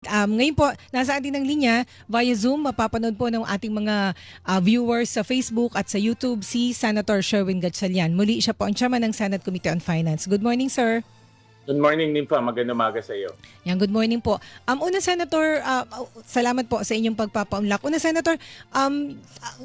Ngayon po, nasa atin ng linya via Zoom, mapapanood po ng ating mga viewers sa Facebook at sa YouTube si Senator Sherwin Gatchalian. Muli siya po ang chairman ng Senate Committee on Finance. Good morning, sir. Good morning, Nympha. Magandang umaga sa iyo. Yan, good morning po. Una, Senator, salamat po sa inyong pagpapaunlak. Una, Senator,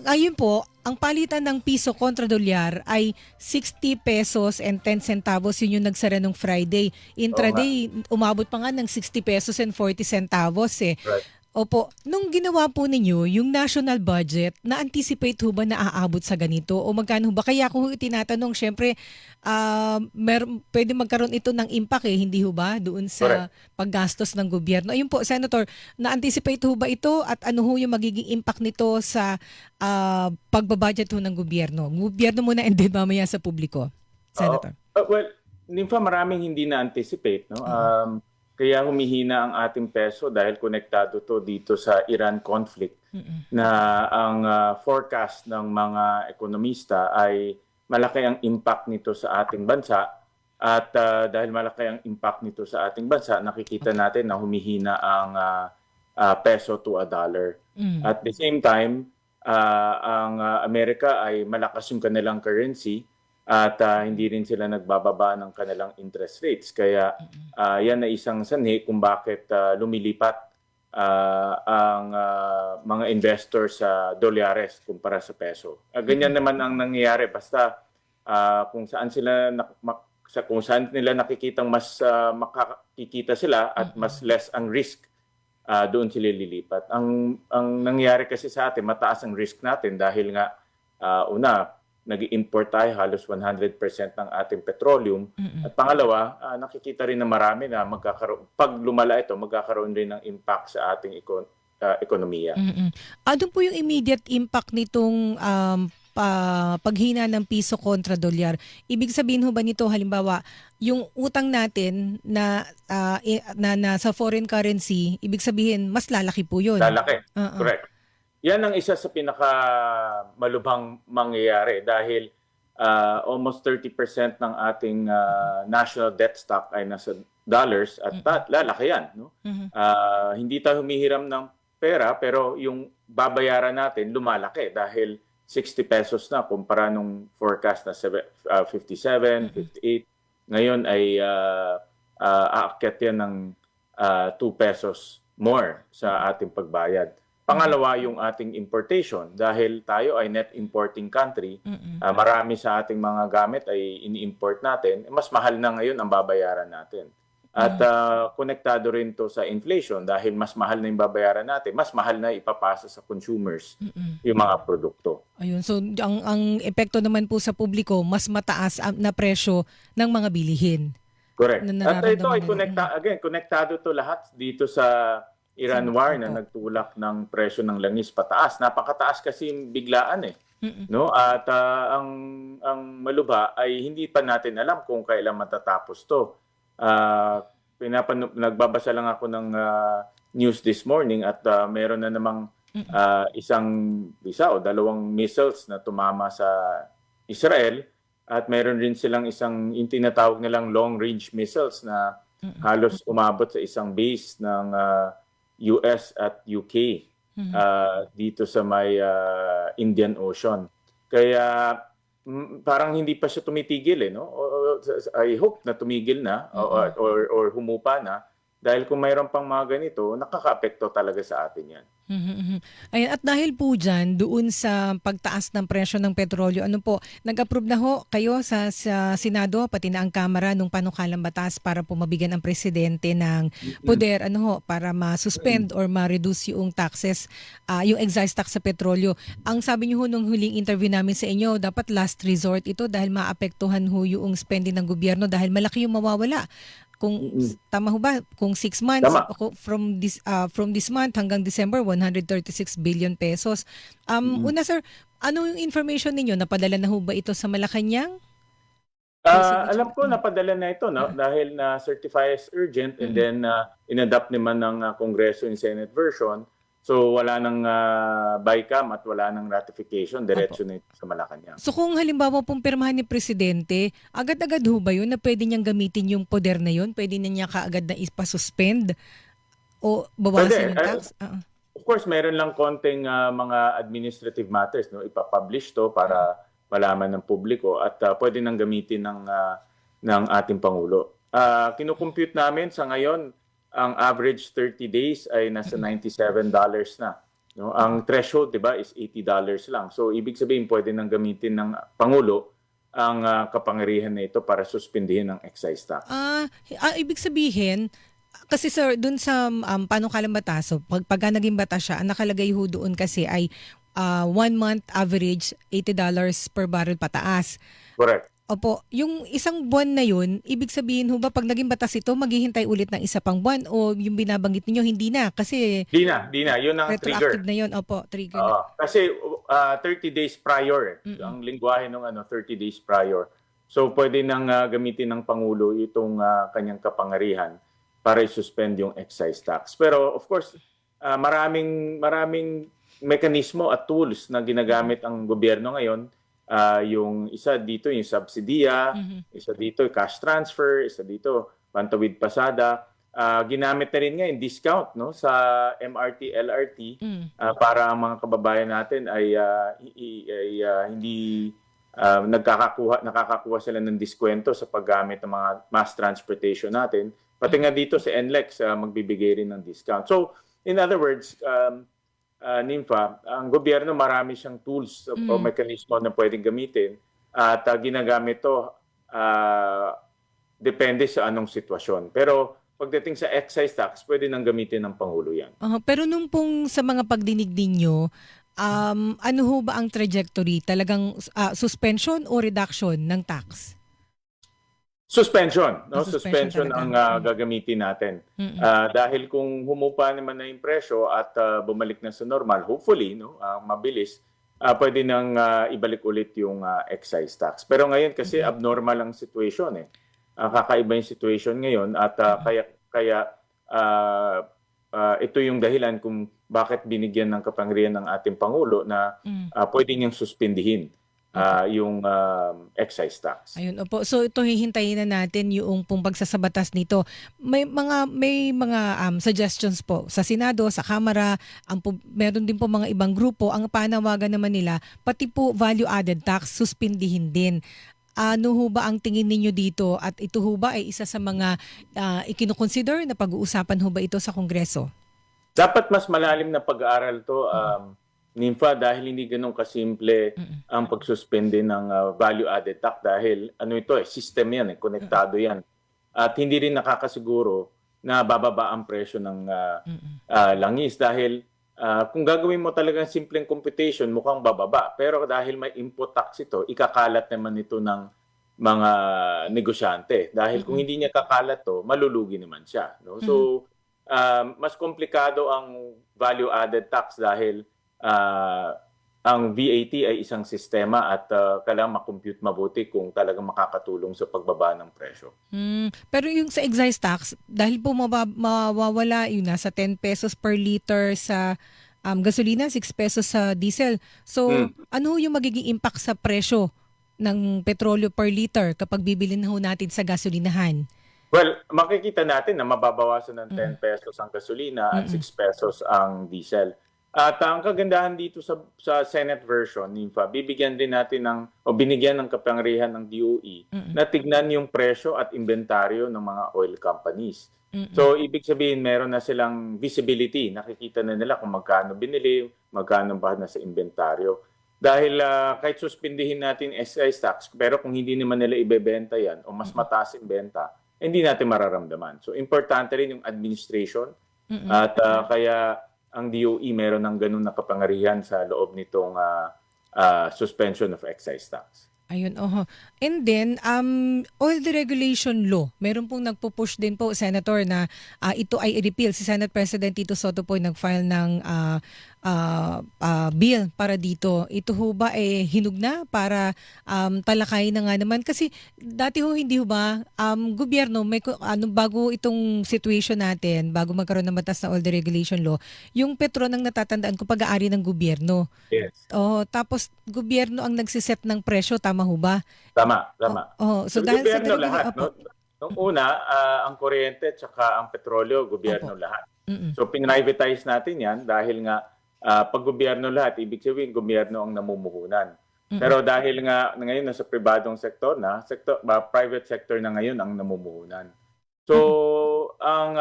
ayun po, ang palitan ng piso kontra dolyar ay 60 pesos and 10 centavos. Yun yung nagsara nung Friday. Intraday, umabot pa nga ng 60 pesos and 40 centavos eh. Right. Opo, nung ginawa po ninyo yung national budget, na-anticipate ho ba na aabot sa ganito? O magkano ho ba? Kaya kung tinatanong, syempre, pwede magkaroon ito ng impact hindi ho ba? Doon sa paggastos ng gobyerno. Ayun po, Senator, na-anticipate ho ba ito at ano ho yung magiging impact nito sa pagbabudget ho ng gobyerno? Gobyerno muna and then mamaya sa publiko. Senator. Well, Nympha, maraming hindi na-anticipate. No? Kaya humihina ang ating peso dahil konektado to dito sa Iran conflict na ang forecast ng mga ekonomista ay malaki ang impact nito sa ating bansa at dahil malaki ang impact nito sa ating bansa, nakikita natin na humihina ang peso to a dollar. At the same time, ang Amerika ay malakas yung kanilang currency at hindi rin sila nagbababa ng kanilang interest rates. Kaya yan na isang sanhi kung bakit lumilipat ang mga investors sa dolyares kumpara sa peso. Ganyan naman ang nangyayari basta kung saan nila nakikitang mas makakikita sila at mas less ang risk, doon sila lilipat. Ang nangyayari kasi sa atin, mataas ang risk natin dahil nga una, nag-import tayo halos 100% ng ating petroleum. At pangalawa, nakikita rin na marami na pag lumala ito, magkakaroon rin ng impact sa ating ekonomiya. Doon po yung immediate impact nitong paghina ng piso kontra dolyar. Ibig sabihin ho ba nito, halimbawa, yung utang natin na sa foreign currency, ibig sabihin, mas lalaki po yun? Lalaki, correct. Yan ang isa sa pinakamalubhang mangyayari dahil almost 30% ng ating national debt stock ay nasa dollars at lalaki yan. No? Hindi tayo humihiram ng pera pero yung babayaran natin lumalaki dahil 60 pesos na kumpara nung forecast na 57, 58. Ngayon ay aakyat yan ng 2 pesos more sa ating pagbayad. Pangalawa, yung ating importation. Dahil tayo ay net importing country, marami sa ating mga gamit ay ini-import natin, mas mahal na ngayon ang babayaran natin. At konektado rin to sa inflation dahil mas mahal na yung babayaran natin, mas mahal na ipapasa sa consumers yung mga produkto. Ayun, so ang epekto naman po sa publiko, mas mataas na presyo ng mga bilihin. Correct. At ito ay konektado to lahat dito sa Iran war na nagtulak ng presyo ng langis pataas. Napakataas kasi biglaan no? At ang malubha ay hindi pa natin alam kung kailan matatapos to. Nagbabasa lang ako ng news this morning at meron na namang isa o dalawang missiles na tumama sa Israel at meron rin silang yung tinatawag nilang long-range missiles na halos umabot sa isang base ng US at UK dito sa may Indian Ocean. Kaya parang hindi pa siya tumitigil no? I hope na tumigil na or humupa na dahil kung mayroon pang mga ganito, nakaka-apekto talaga sa atin yan. Ayan, at dahil po dyan, doon sa pagtaas ng presyo ng petrolyo, nag-approve na ho kayo sa Senado, pati na ang Kamara nung panukalang batas para po mabigyan ang presidente ng poder, para ma-suspend or ma-reduce yung taxes, yung excise tax sa petrolyo. Ang sabi niyo ho nung huling interview namin sa inyo, dapat last resort ito dahil maapektuhan ho yung spending ng gobyerno dahil malaki yung mawawala. Kung tama ho ba, kung 6 months from this month hanggang December, 136 billion pesos. Una sir, ano yung information ninyo? Napadala na ho ba ito sa Malacanang? Alam ko napadala na ito dahil na certify as urgent and then inadapt naman ng Kongreso in Senate version. So wala nang BICAM at wala nang ratification, diretso na ito sa Malacanang. So kung halimbawa pong pirmahan ni Presidente, agad-agad ho ba yun na pwede niyang gamitin yung poder na yun? Pwede niya kaagad na ipasuspend? O bawasan Pwede. yung tax? Of course, meron lang konting mga administrative matters, no? Ipapublish to para malaman ng publiko at pwede nang gamitin ng ating Pangulo. Kinukompute namin sa ngayon, ang average 30 days ay nasa $97 na. No? Ang threshold, di ba, is $80 lang. So, ibig sabihin, pwede nang gamitin ng Pangulo ang kapangyarihan na ito para suspindihin ang excise tax. Ibig sabihin, kasi sir, dun sa panukalang batas, so pagka naging batas siya, ang nakalagay ho doon kasi ay 1 month average $80 per barrel pataas. Correct. Opo, yung isang buwan na yun, ibig sabihin ho ba pag naging batas ito, maghihintay ulit ng isa pang buwan o yung binabanggit niyo hindi na kasi Di na. Yun ang trigger. retroactive na yun. Opo, trigger na. Kasi 30 days prior, ang lingwahe ng 30 days prior. So pwede nang gamitin ng Pangulo itong kanyang kapangyarihan para i-suspend yung excise tax. Pero of course, maraming mekanismo at tools na ginagamit ang gobyerno ngayon. Yung isa dito, yung subsidiya, isa dito, cash transfer, isa dito, pantawid pasada. Ginamit na rin ngayon discount no sa MRT, LRT para ang mga kababayan natin ay hindi nakakakuha sila ng diskwento sa paggamit ng mga mass transportation natin. Pati nga dito sa NLEX magbibigay rin ng discount. So, in other words, Nympha, ang gobyerno marami siyang tools o mekanismo na pwedeng gamitin at ginagamit to depende sa anong sitwasyon. Pero pagdating sa excise tax, pwede nang gamitin ng Pangulo yan. Pero nung pong sa mga pagdinig ninyo, ano ho ba ang trajectory? Talagang suspension o reduction ng tax? Suspension. No? Suspension Suspension ang talaga. gagamitin natin. Dahil kung humupa naman na yung presyo at bumalik na sa normal, hopefully, no, mabilis, pwede nang ibalik ulit yung excise tax. Pero ngayon kasi abnormal ang situation. Kakaiba yung situation ngayon at kaya ito yung dahilan kung bakit binigyan ng kapangyarihan ng ating Pangulo na pwede niyang suspindihin yung excise tax. Ayun, opo. So ito hihintayin na natin yung pong pagsasabatas nito. May mga suggestions po sa Senado, sa Kamara, meron din po mga ibang grupo. Ang panawagan naman nila, pati po value-added tax, suspindihin din. Ano ho ba ang tingin ninyo dito? At ito ho ba ay isa sa mga ikinukonsider na pag-uusapan ho ba ito sa Kongreso? Dapat mas malalim na pag-aaral to, Nympha, dahil hindi ganun kasimple ang pagsuspende ng value-added tax dahil ito system yan, konektado yan. At hindi rin nakakasiguro na bababa ang presyo ng langis dahil kung gagawin mo talagang simpleng computation, mukhang bababa. Pero dahil may input tax ito, ikakalat naman ito ng mga negosyante. Dahil kung hindi niya kakalat to, malulugi naman siya. No? So, mas komplikado ang value-added tax dahil ang VAT ay isang sistema at kailangan makompute mabuti kung talagang makakatulong sa pagbaba ng presyo. Pero yung sa excise tax, dahil po mawawala yun nasa 10 pesos per liter sa gasolina, 6 pesos sa diesel. So, ano yung magiging impact sa presyo ng petrolyo per liter kapag bibilin na ho natin sa gasolinahan? Well, makikita natin na mababawasan ng 10 pesos ang gasolina at 6 pesos ang diesel. At ang kagandahan dito sa Senate version, Nympha, bibigyan din natin binigyan ng kapangyarihan ng DOE na tignan yung presyo at inventaryo ng mga oil companies. So, ibig sabihin, meron na silang visibility. Nakikita na nila kung magkano binili, magkano ba na sa inventaryo. Dahil kahit suspindihin natin excise tax, pero kung hindi naman nila ibebenta yan o mas mataas yung benta, hindi natin mararamdaman. So, importante rin yung administration at kaya ang DOE meron ng ganun na kapangyarihan sa loob nitong suspension of excise tax. Ayun, And then, oil deregulation law. Meron pong nagpo-push din po, Senator, na ito ay i-repeal. Si Senate President Tito Sotto po nag-file ng bill para dito. Ito ho ba hinug na para talakay na nga naman? Kasi dati ho, hindi ho ba, gobyerno, bago itong situation natin, bago magkaroon ng batas na oil deregulation law, yung Petron ang natatandaan ko pag-aari ng gobyerno. Yes. Tapos gobyerno ang nagsiset ng presyo, tama ho ba? Tama. So Yung dahil gobyerno sa lahat. No? Nung una, ang kuryente at saka ang petrolyo, gobyerno lahat. Mm-mm. So pinrivatize natin yan dahil nga pag gobyerno lahat, ibig sabihin gobyerno ang namumuhunan. Mm-mm. Pero dahil nga ngayon nasa pribadong sektor na, private sector na ngayon ang namumuhunan. So, Mm-mm. ang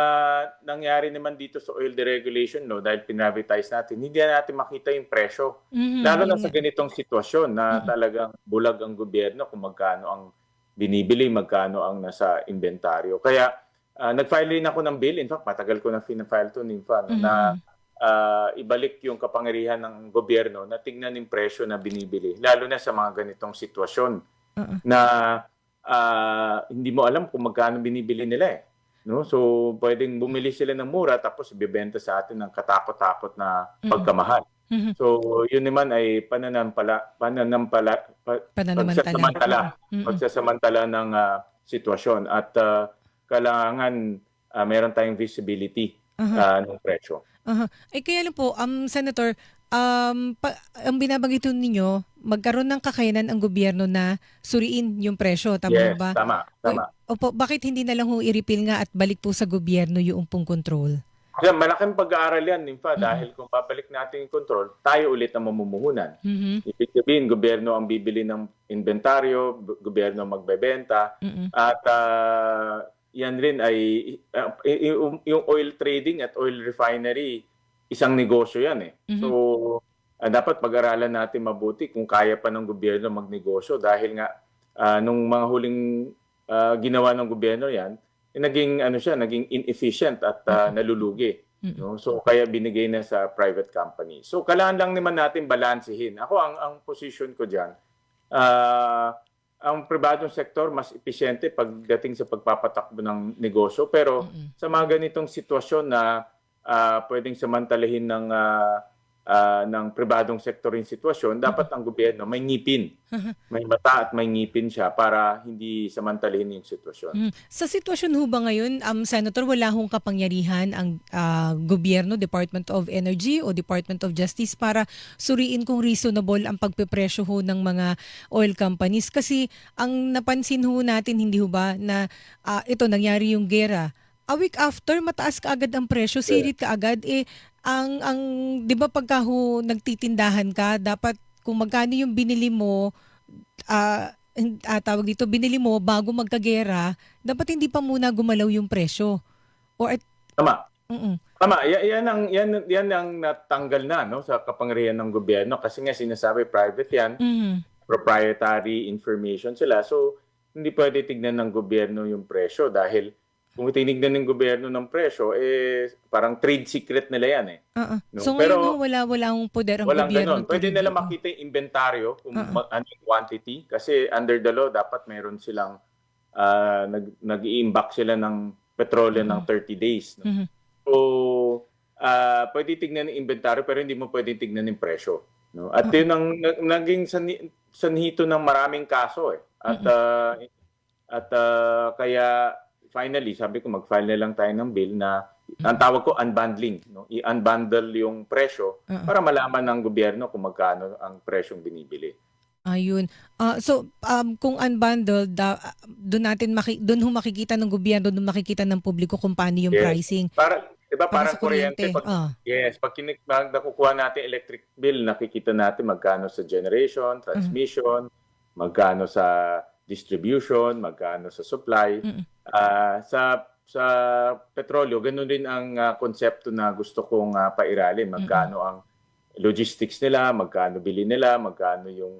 nangyari naman dito sa oil deregulation dahil pinrivatize natin, hindi na natin makita yung presyo. Lalo na Yun sa nga. ganitong sitwasyon na Mm-mm. talagang bulag ang gobyerno kung magkano ang binibili, magkano ang nasa inventaryo. Kaya nag-file rin ako ng bill. In fact, matagal ko na file to NINFA na Mm-mm. ibalik yung kapangyarihan ng gobyerno na tingnan yung presyo na binibili. Lalo na sa mga ganitong sitwasyon Uh-uh. na hindi mo alam kung magkano binibili nila eh. No? So, pwedeng bumili sila ng mura tapos ibebenta sa atin ng katakot-takot na Mm-mm. pagkamahal. Mhm. So, yun naman ay Pananamantala. Mm-mm. pagsasamantala ng sitwasyon at kailangan meron tayong visibility Aha. ng presyo. Aha. Ay kaya lang po, Senator, ang binabanggit ninyo, magkaroon ng kakayanan ang gobyerno na suriin yung presyo, tama ho Yes, ba? tama, tama. Opo, bakit hindi na lang ho i-repeal nga at balik po sa gobyerno yung pong control? Kaya malaking pag-aaral yan, Nimfa, Mm-mm. dahil kung babalik natin yung control, tayo ulit ang mamumuhunan. Mhm. Ibig sabihin, gobyerno ang bibili ng inventaryo, gobyerno ang magbebenta, Mm-mm. at yan rin ay, yung oil trading at oil refinery, isang negosyo yan eh. Mhm. So, dapat pag-aralan natin mabuti kung kaya pa ng gobyerno magnegosyo dahil nga nung mga huling ginawa ng gobyerno yan, naging naging inefficient at nalulugi. Mm-mm. No? So kaya binigay na sa private company. So kailangan lang naman natin balansehin. Ako ang position ko diyan, ang pribadong sektor mas epesyente pagdating sa pagpapatakbo ng negosyo pero Mm-mm. sa mga ganitong sitwasyon na pwedeng samantalahin ng pribadong sektor yung sitwasyon, dapat ang gobyerno may ngipin. May mata at may ngipin siya para hindi samantalahin yung sitwasyon. Sa sitwasyon ho ba ngayon, Senator, wala hong kapangyarihan ang gobyerno, Department of Energy o Department of Justice para suriin kung reasonable ang pagpepresyo ho ng mga oil companies? Kasi ang napansin ho natin, hindi ho ba, na ito nangyari yung gera. A week after, mataas kaagad ang presyo, sirit kaagad. Ang 'di ba pagka ho nagtitindahan ka, dapat kung magkano yung binili mo, tawag dito, binili mo bago magkagera, dapat hindi pa muna gumalaw yung presyo. Or Tama. mm. Tama, yan ang natanggal na sa kapangyarihan ng gobyerno kasi nga sinasabi private yan, proprietary information sila. So hindi pwede tignan ng gobyerno yung presyo dahil kung tinignan ng gobyerno ng presyo, parang trade secret nila yan eh. No? So Pero ngayon wala akong poder ang walang gobyerno. ganon. Pwede nila makita yung inventaryo kung ano yung quantity kasi under the law dapat meron silang nag-i-imbak sila ng petrolyo ng 30 days. No? Mhm. So pwede tignan yung inventaryo pero hindi mo pwede tignan yung presyo. No? At yun ang naging sanhito ng maraming kaso eh. At kaya finally, sabi ko mag-file na lang tayo ng bill na ang tawag ko unbundling, no? I-unbundle yung presyo para malaman ng gobyerno kung magkano ang presyong binibili. Ayun. Kung unbundled, doon ho makikita ng gobyerno, doon makikita ng publiko kung paano yung pricing. Diba Para parang sa kuryente. Pag nakukuha natin electric bill, nakikita natin magkano sa generation, transmission, magkano sa distribution, magkano sa supply. Sa petrolyo, ganun din ang konsepto na gusto kong pairalin. Magkano ang logistics nila, magkano bili nila, magkano yung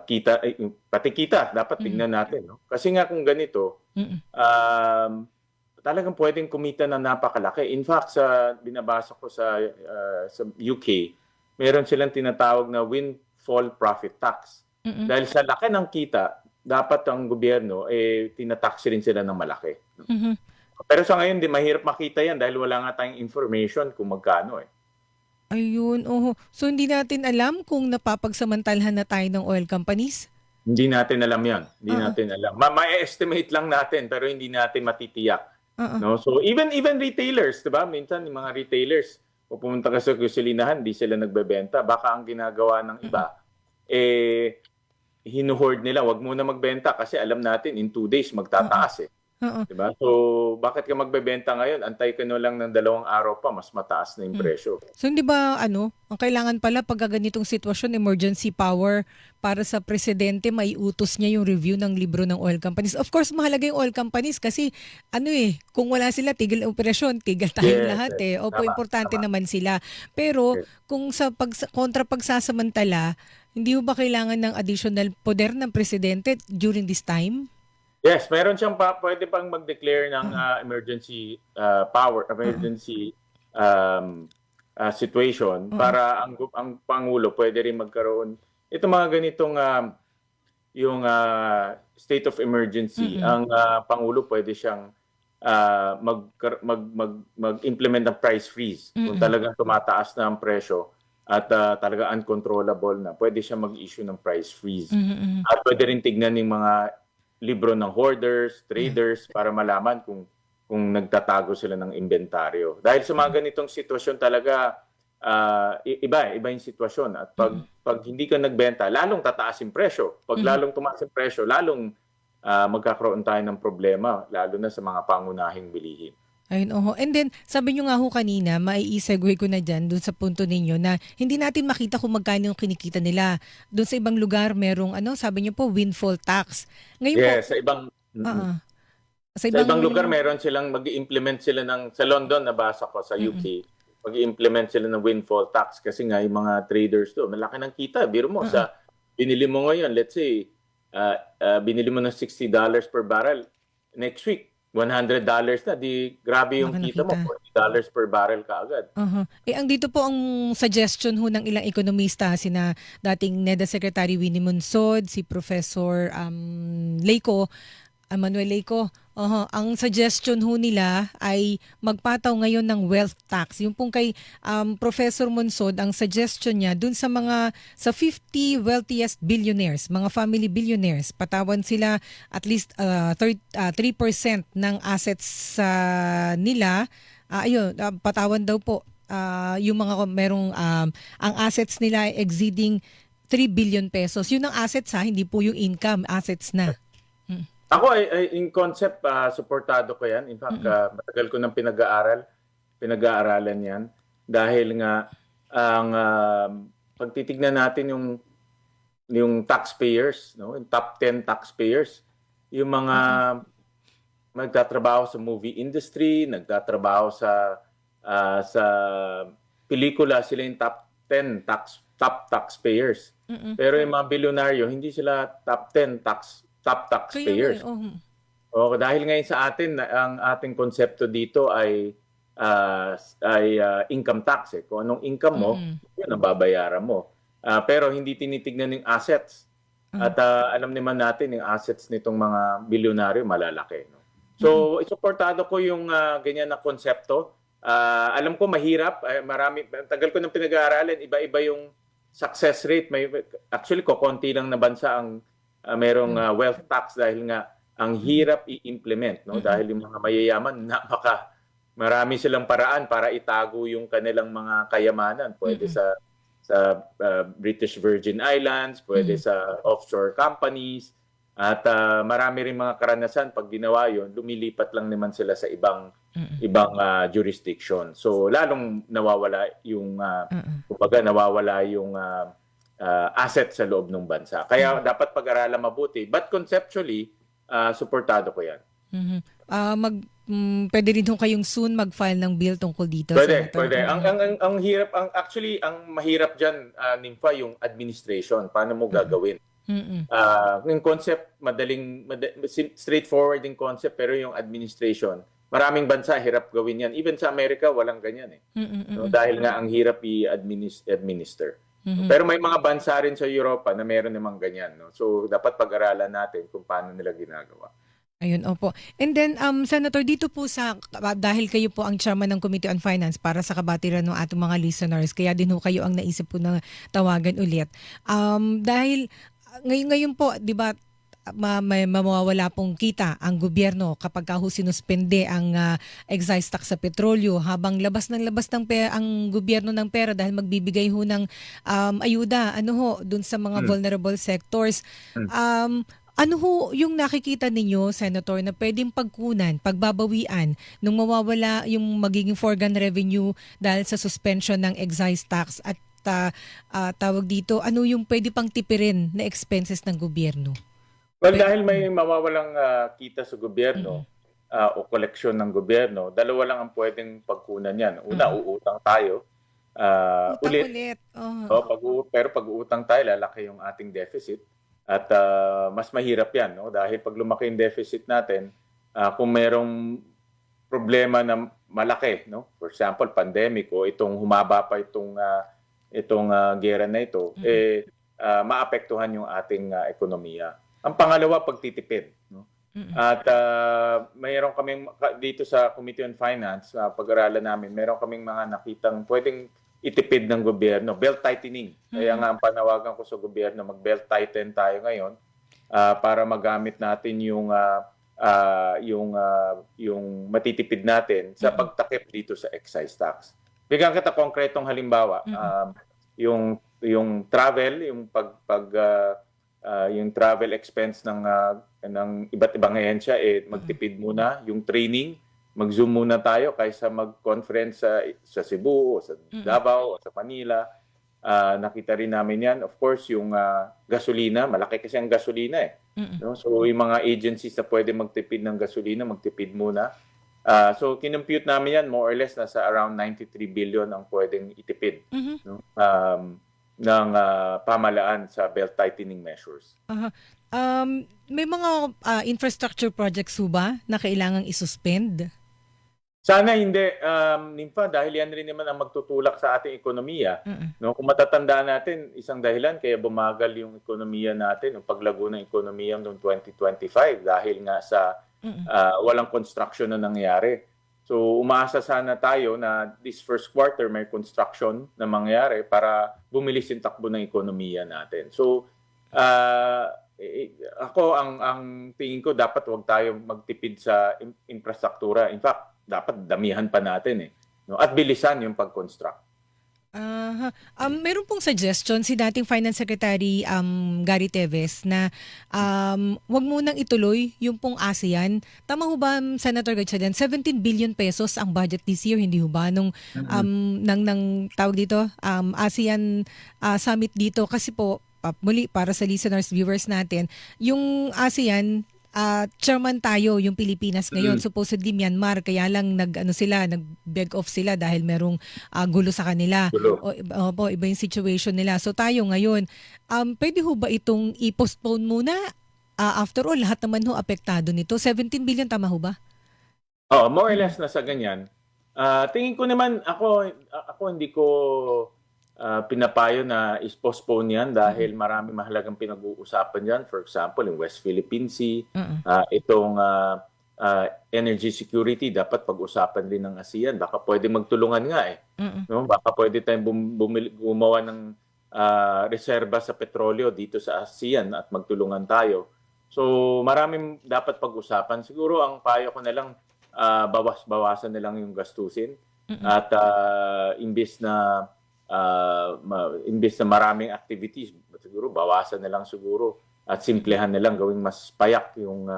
kita, pati kita, dapat tingnan natin. No? Kasi nga kung ganito, talagang pwedeng kumita na napakalaki. In fact, binabasa ko sa UK, meron silang tinatawag na windfall profit tax. Dahil sa laki ng kita, dapat ang gobyerno tinatax rin sila ng malaki. Pero sa ngayon, mahirap makita yan dahil wala nga tayong information kung magkano eh. Ayun, So hindi natin alam kung napapagsamantalahan na tayo ng oil companies? Hindi natin alam yan. Hindi natin alam. Ma-estimate lang natin pero hindi natin matitiyak. No? So even retailers, 'di ba? Minsan yung mga retailers, pupunta ka sa gasolinahan, di sila nagbebenta. Baka ang ginagawa ng iba hinuhoard nila, wag muna magbenta kasi alam natin in 2 days magtataas eh. Oo. 'Di ba? So, bakit ka magbebenta ngayon? Antay ka na lang ng 2 araw pa, mas mataas na yung Hmm. presyo. So hindi ba ang kailangan pala pag ganitong sitwasyon, emergency power para sa presidente, maiutos niya yung review ng libro ng oil companies. Of course, mahalaga yung oil companies kasi kung wala sila, tigil ang operasyon, tigil tayong Yes, lahat yes. eh. Opo, Tama, importante tama. naman sila. Pero Yes. kung kontra pagsasamantala, hindi mo ba kailangan ng additional poder ng presidente during this time? Yes, meron siyang pwede pang mag-declare ng Oo. emergency power, Oo. emergency situation Oo. para ang pangulo pwede rin magkaroon ito mga ganitong yung state of emergency. Mm-mm. Ang pangulo pwede siyang mag-implement ng price freeze kung Mm-mm. talagang tumataas na ang presyo at talaga uncontrollable na. Pwede siya mag-issue ng price freeze. Mm-mm. At pwede rin tignan yung mga libro ng hoarders, Mm-mm. traders para malaman kung nagtatago sila ng inventaryo. Dahil sa mga ganitong sitwasyon talaga iba yung sitwasyon at Mm-mm. pag hindi ka nagbenta, lalong tataas yung presyo. Pag Mm-mm. lalong tumaas yung presyo, lalong magkakaroon tayo ng problema lalo na sa mga pangunahing bilihin. Ayun, oho. And then, sabi nyo nga ho kanina, mai-segue ko na dyan dun sa punto ninyo na hindi natin makita kung magkano yung kinikita nila. Doon sa ibang lugar, merong sabi nyo po, windfall tax. Ngayon po, Yes, sa ibang uh sa sa ibang, ibang lugar meron silang mag-implement sila ng sa London nabasa ko sa mm-mm, UK mag-implement sila ng windfall tax kasi nga yung mga traders do malaki ng kita biro mo uh sa binili mo ngayon let's say binili mo ng $60 per barrel next week $100 na di grabe yung laki kita mo nakita. $40 per barrel kaagad. Ang dito po ang suggestion ho ng ilang ekonomista, sina dating NEDA Secretary Winnie Monsod, si Professor Leyco, Manuel Leyco. Ang suggestion ho nila ay magpataw ngayon ng wealth tax. Yung pong kay Professor Monsod, ang suggestion niya dun sa 50 wealthiest billionaires, mga family billionaires, patawan sila at least 3% ng assets nila. Patawan daw po yung mga merong ang assets nila ay exceeding 3 billion pesos. Yun ang assets hindi po yung income, assets na. Mm. Ako ay in concept suportado ko yan in fact Mm-mm. matagal ko nang pinag-aaralan yan dahil nga ang pag titignan natin yung taxpayers, no? Yung top 10 taxpayers, yung mga Mm-mm. nagtatrabaho sa movie industry, nagtatrabaho sa pelikula, sila yung top 10 top taxpayers. Mm-mm. Pero yung mga bilyonaryo, hindi sila top 10 top Kaya nga taxpayers. oh. Dahil ngayon sa atin, ang ating konsepto dito ay income tax. Kung anong income mo, Mm-mm. yun ang babayaran mo. Pero hindi tinitignan yung assets. Ah. At alam naman natin yung assets nitong mga bilyonaryo malalaki. No? So, Mm-mm. isuportado ko yung ganyan na konsepto. Alam ko mahirap. Tagal ko nang pinag-aaralan. Iba-iba yung success rate. Actually, kokonti lang na bansa ang merong wealth tax dahil nga ang hirap i-implement. No? Mm-mm. Dahil yung mga mayayaman, marami silang paraan para itago yung kanilang mga kayamanan. Pwede Mm-mm. sa British Virgin Islands, pwede Mm. sa offshore companies, at marami rin mga karanasan pag ginawa yun, lumilipat lang naman sila sa ibang Mm-mm. jurisdiction. So lalong nawawala yung Mm-mm. kumbaga nawawala yung asset sa loob ng bansa. Kaya dapat pag-aralan mabuti. But conceptually, suportado ko 'yan. Mhm. Pwede rin ho kayong soon mag-file ng bill tungkol dito, Pwede, Senator. pwede. Ang hirap, actually ang mahirap diyan, Nympha, yung administration. Paano mo gagawin? Mm-mm. Yung concept straightforward yung concept pero yung administration, maraming bansa hirap gawin 'yan. Even sa Amerika walang ganyan No, Mm-mm. dahil nga ang hirap i-administer. Mhm. Pero may mga bansa rin sa Europa na meron namang ganyan, no. So dapat pag-aralan natin kung paano nila ginagawa. Ayun, opo. And then, Senator, dito po dahil kayo po ang chairman ng Committee on Finance para sa kabatiran ng ating mga listeners, kaya din ho kayo ang naisip po na tawagan ulit. Dahil ngayon po, di ba, may mawawala pong kita ang gobyerno kapag ho sinuspende ang excise tax sa petrolyo habang labas ng ang gobyerno ng pera dahil magbibigay ho ng ayuda dun sa mga vulnerable sectors. Hmm. Um, Ano ho yung nakikita ninyo, Senator, na pwedeng pagkunan, pagbabawian nung mawawala yung magiging foregone revenue dahil sa suspension ng excise tax at tawag dito, ano yung pwede pang tipirin na expenses ng gobyerno? Well, Pwede. dahil may mawawalang kita sa gobyerno Mm-mm. o koleksyon ng gobyerno, dalawa lang ang pwedeng pagkunan yan. Una, Mm-mm. uutang tayo Utang ulit. ulit. Oh. Pero pag uutang tayo, lalaki yung ating deficit. At mas mahirap yan, no? Dahil pag lumaki yung deficit natin, kung merong problema na malaki, no? For example, pandemic o itong humaba pa itong gera na ito, Mm-mm. maapektuhan yung ating ekonomiya. Ang pangalawa, pagtitipid, no? Mm-mm. At mayroon kaming dito sa Committee on Finance, pag-aralan namin, mayroon kaming mga nakitang pwedeng itipid ng gobyerno, belt tightening. Kaya nga ang panawagan ko sa gobyerno, mag-belt tighten tayo ngayon para magamit natin yung matitipid natin sa pagtakip dito sa excise tax. Bigyan kita konkretong halimbawa, yung travel, yung travel expense ng iba't ibang ahensya, magtipid muna. Yung training, mag-Zoom muna tayo kaysa mag-conference sa Cebu, o sa Davao, o sa Manila. Nakita rin namin yan. Of course, yung gasolina, malaki kasi ang gasolina eh. No? So yung mga agencies na pwede magtipid ng gasolina, magtipid muna. So kinumpute namin yan, more or less, nasa around 93 billion ang pwedeng itipid. No? Ng pamalaan sa belt tightening measures. Aha. May mga infrastructure projects ho ba na kailangang isuspend? Sana hindi, Nympha, dahil yan rin naman ang magtutulak sa ating ekonomiya. No, kung matatandaan natin, isang dahilan kaya bumagal yung ekonomiya natin, yung paglago ng ekonomiya noong 2025 dahil nga sa walang construction na nangyari. So umaasa sana tayo na this first quarter may construction na mangyari para bumilis yung takbo ng ekonomiya natin. So ako ang tingin ko dapat wag tayo magtipid sa infrastruktura. In fact, dapat damihan pa natin no? At bilisan yung pag-construct. Meron pong suggestion si dating Finance Secretary Gary Teves na wag munang ituloy yung pong ASEAN. Tama ho ba, Senator Gatchalian? 17 billion pesos ang budget this year, hindi ho ba? Nung ng tawag dito, ASEAN summit dito. Kasi po, muli para sa listeners, viewers natin, yung ASEAN, chairman tayo, yung Pilipinas ngayon, supposedly Myanmar, kaya lang nag-beg off sila dahil merong gulo sa kanila. Gulo. Iba yung situation nila. So tayo ngayon, pwede ho ba itong i-postpone muna? After all, lahat naman ho apektado nito. 17 billion, tama ho ba? Oh, more or less na sa ganyan. Tingin ko naman, ako hindi ko pinapayo na is-postpone yan dahil marami mahalagang pinag-uusapan yan. For example, yung West Philippine Sea, itong energy security, dapat pag-usapan din ng ASEAN. Baka pwede magtulungan nga no? Baka pwede tayong gumawa ng reserba sa petrolyo dito sa ASEAN at magtulungan tayo. So maraming dapat pag-usapan. Siguro ang payo ko na lang, bawasan na lang yung gastusin. At imbes na maraming activities, siguro bawasan na lang siguro at simplehan na lang, gawing mas payak yung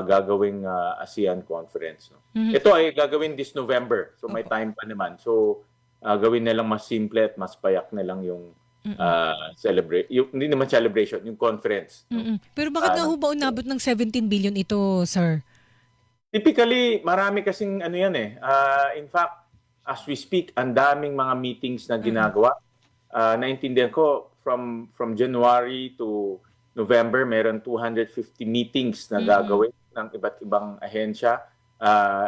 gagawing ASEAN conference. No? Ito ay gagawin this November, so may time pa naman. So gawin na lang mas simple at mas payak na lang yung hindi naman celebration, yung conference. No? Pero bakit nga ho ba unabot ng 17 billion ito, sir? Typically, marami kasing yan in fact, as we speak, ang daming mga meetings na ginagawa. Naintindihan ko, from January to November, meron 250 meetings na gagawin ng iba't ibang ahensya.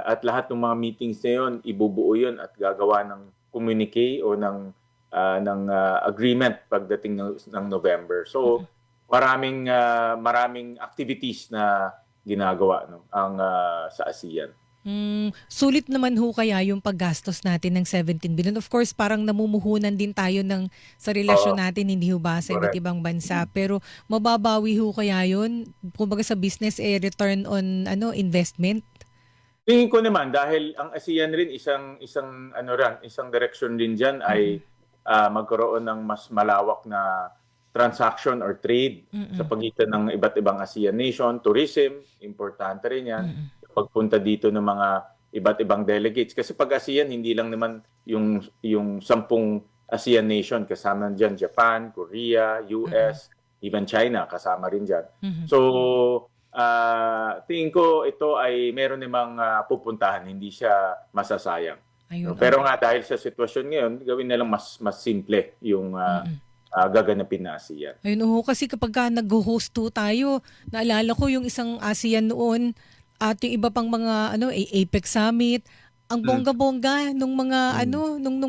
At lahat ng mga meetings na yun, ibubuo yun at gagawa ng communique o ng agreement pagdating ng November. So, maraming activities na ginagawa sa ASEAN. Sulit naman ho kaya yung paggastos natin ng 17 billion. Of course, parang namumuhunan din tayo sa relasyon natin, hindi ho ba, sa iba't ibang bansa. Pero mababawi ho kaya yun? Kumbaga sa business, return on investment? Tingin ko naman, dahil ang ASEAN rin, isang direction din dyan ay magkaroon ng mas malawak na transaction or trade sa pagitan ng iba't ibang ASEAN nation. Tourism, importante rin yan. Pagpunta dito ng mga iba't ibang delegates. Kasi pag ASEAN, hindi lang naman yung 10 ASEAN nation. Kasama dyan Japan, Korea, US, even China, kasama rin dyan. So, tingin ko ito ay meron namang pupuntahan, hindi siya masasayang. Ayun, Pero nga dahil sa sitwasyon ngayon, gawin na lang mas simple yung gaganapin na ASEAN. Ayun, oo, kasi kapag nag-host to tayo, naalala ko yung isang ASEAN noon at yung iba pang mga APEC Summit, ang bongga-bongga nung mga nung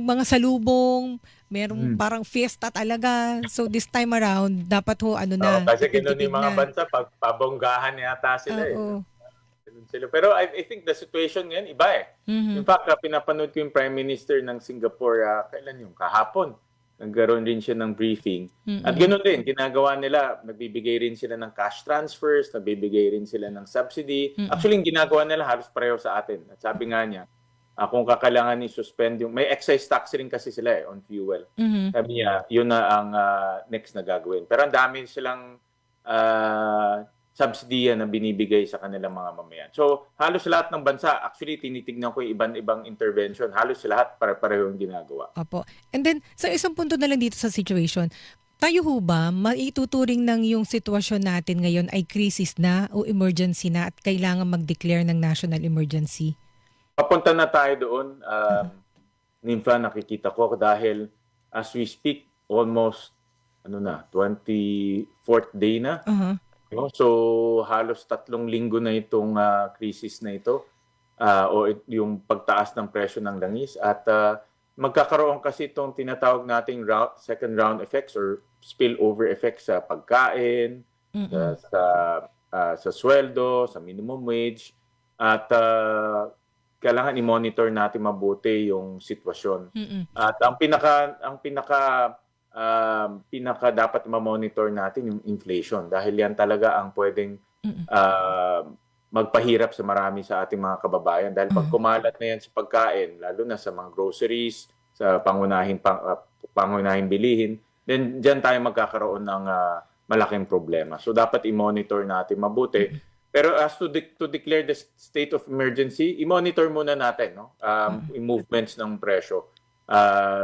mga salubong, merong parang fiesta talaga. So this time around, dapat na, Kasi gano'n tipid-tipid yung mga na. bansa, pabonggahan yata sila Oo. Ganun sila. Pero I think the situation ngayon, iba eh. In fact, pinapanood ko yung Prime Minister ng Singapore, kailan yung kahapon. Nagkaroon rin siya ng briefing. At ganoon din, ginagawa nila, nagbibigay rin sila ng cash transfers, nagbibigay rin sila ng subsidy. Actually, yung ginagawa nila halos pareho sa atin. At sabi nga niya, kung kakailangan i-suspend yung, may excise tax rin kasi sila on fuel. Sabi niya, yun na ang next na gagawin. Pero ang dami silang subsidy na binibigay sa kanilang mga mamayan. So, halos lahat ng bansa, actually, tinitignan ko yung ibang intervention. Halos lahat pareho yung ginagawa. Opo. And then, sa isang punto na lang dito sa situation, tayo ho ba, maituturing ng yung sitwasyon natin ngayon ay crisis na o emergency na at kailangan mag-declare ng national emergency? Papunta na tayo doon. Nympha, nakikita ko dahil as we speak, almost 24th day na. So halos 3 linggo na itong crisis na ito o yung pagtaas ng presyo ng langis at magkakaroon kasi itong tinatawag nating second round effects or spillover effects sa pagkain, sa sweldo, sa minimum wage at kailangan i-monitor natin mabuti yung sitwasyon. At ang pinaka dapat ma-monitor natin yung inflation dahil yan talaga ang pwedeng magpahirap sa marami sa ating mga kababayan dahil pag kumalat na yan sa pagkain, lalo na sa mga groceries, sa pangunahing bilihin, then dyan tayo magkakaroon ng malaking problema. So dapat i-monitor natin mabuti. Pero as to declare the state of emergency, i-monitor muna natin yung movements ng presyo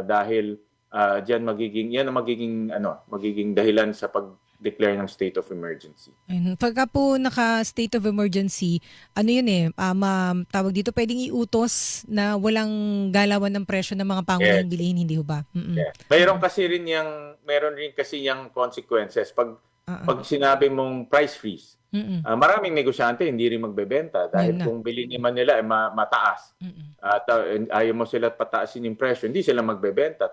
dahil diyan magiging dahilan sa pag-declare ng state of emergency. Pagka po naka-state of emergency, tawag dito, pwedeng iutos na walang galawan ng presyo ng mga pangunahing bilihin, hindi ho ba? Yeah. Meron rin kasi yung consequences pag sinabi mong price freeze. Maraming negosyante hindi rin magbebenta dahil kung bilhin naman nila ay mataas. At ayaw mo sila pataasin yung presyo, hindi sila magbebenta,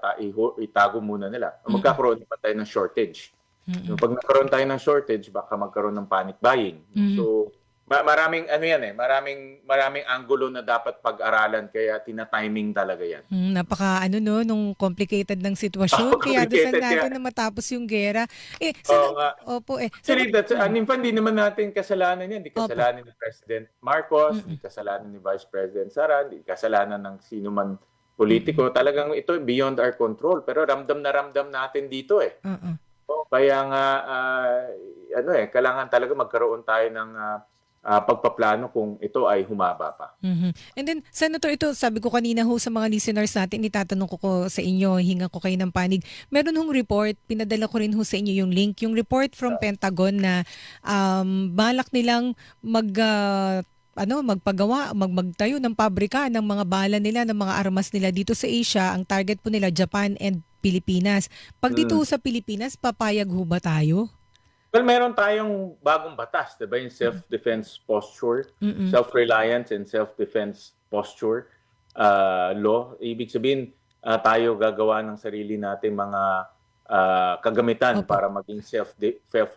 itago muna nila. Magkakaroon pa tayo ng shortage. Pag nagkaroon tayo ng shortage, baka magkaroon ng panic buying. So maraming maraming anggulo na dapat pag-aralan kaya tina-timing talaga yan. Napaka nung complicated ng sitwasyon kaya dasal natin na matapos yung gera. Opo Actually, hindi naman natin kasalanan yan. Hindi kasalanan ni President Marcos, hindi kasalanan ni Vice President Sara, hindi kasalanan ng sino man politiko. Talagang ito beyond our control. Pero ramdam na ramdam natin dito eh. Kaya nga, kailangan talaga magkaroon tayo ng pagpaplano kung ito ay humaba pa. And then, Senator, ito sabi ko kanina ho sa mga listeners natin, itatanong ko sa inyo, hinga ko kayo ng panig. Meron hong report, pinadala ko rin ho sa inyo yung link, yung report from Pentagon na balak nilang magtayo ng pabrika ng mga bala nila, ng mga armas nila dito sa Asia. Ang target po nila, Japan and Pilipinas. Pag dito sa Pilipinas, papayag ho ba tayo? Well, meron tayong bagong batas, diba? Yung self-defense posture, self-reliance and self-defense posture law. Ibig sabihin, tayo gagawa ng sarili natin mga kagamitan para maging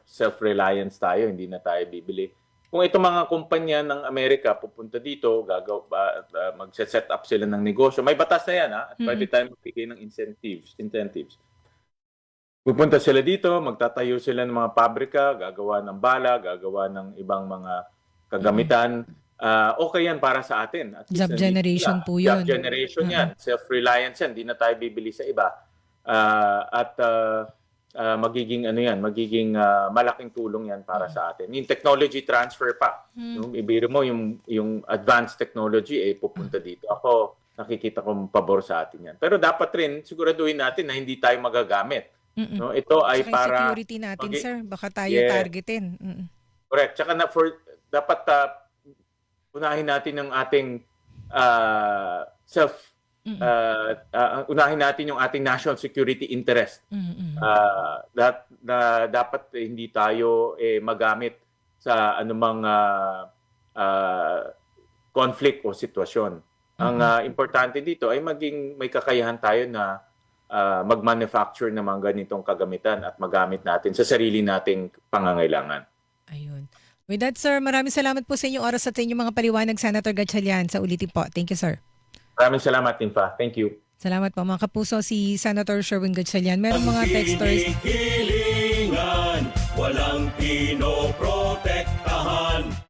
self-reliance tayo, hindi na tayo bibili. Kung itong mga kumpanya ng Amerika pupunta dito, mag-set up sila ng negosyo. May batas na yan, at pwede tayo magbigay ng incentives. Pupunta sila dito, magtatayo sila ng mga pabrika, gagawa ng bala, gagawa ng ibang mga kagamitan. Okay yan para sa atin. At job generation po yun. Job generation yan. Self-reliance yan. Di na tayo bibili sa iba. magiging malaking tulong yan para sa atin. Yung technology transfer pa. No? Ibiro mo yung advanced technology pupunta dito. Ako nakikita ko pabor sa atin yan. Pero dapat rin siguraduhin natin na hindi tayo magagamit. No? Ito ay Saka para yung security natin, sir. Baka tayo targetin. Correct. Tsaka dapat unahin natin ang ating unahin natin yung ating national security interest. Dapat hindi tayo magamit sa anumang conflict o sitwasyon. Ang importante dito ay maging may kakayahan tayo na mag-manufacture ng mga ganitong kagamitan at magamit natin sa sarili nating pangangailangan. Ayun. With that, sir, maraming salamat po sa inyong oras at sa inyong mga paliwanag, Senator Gatchalian. Sa ulitin po. Thank you, sir. Maraming salamat, Infa. Thank you. Salamat po, mga kapuso. Si Senator Sherwin Gatchalian. Meron mga texters. Hilingan, walang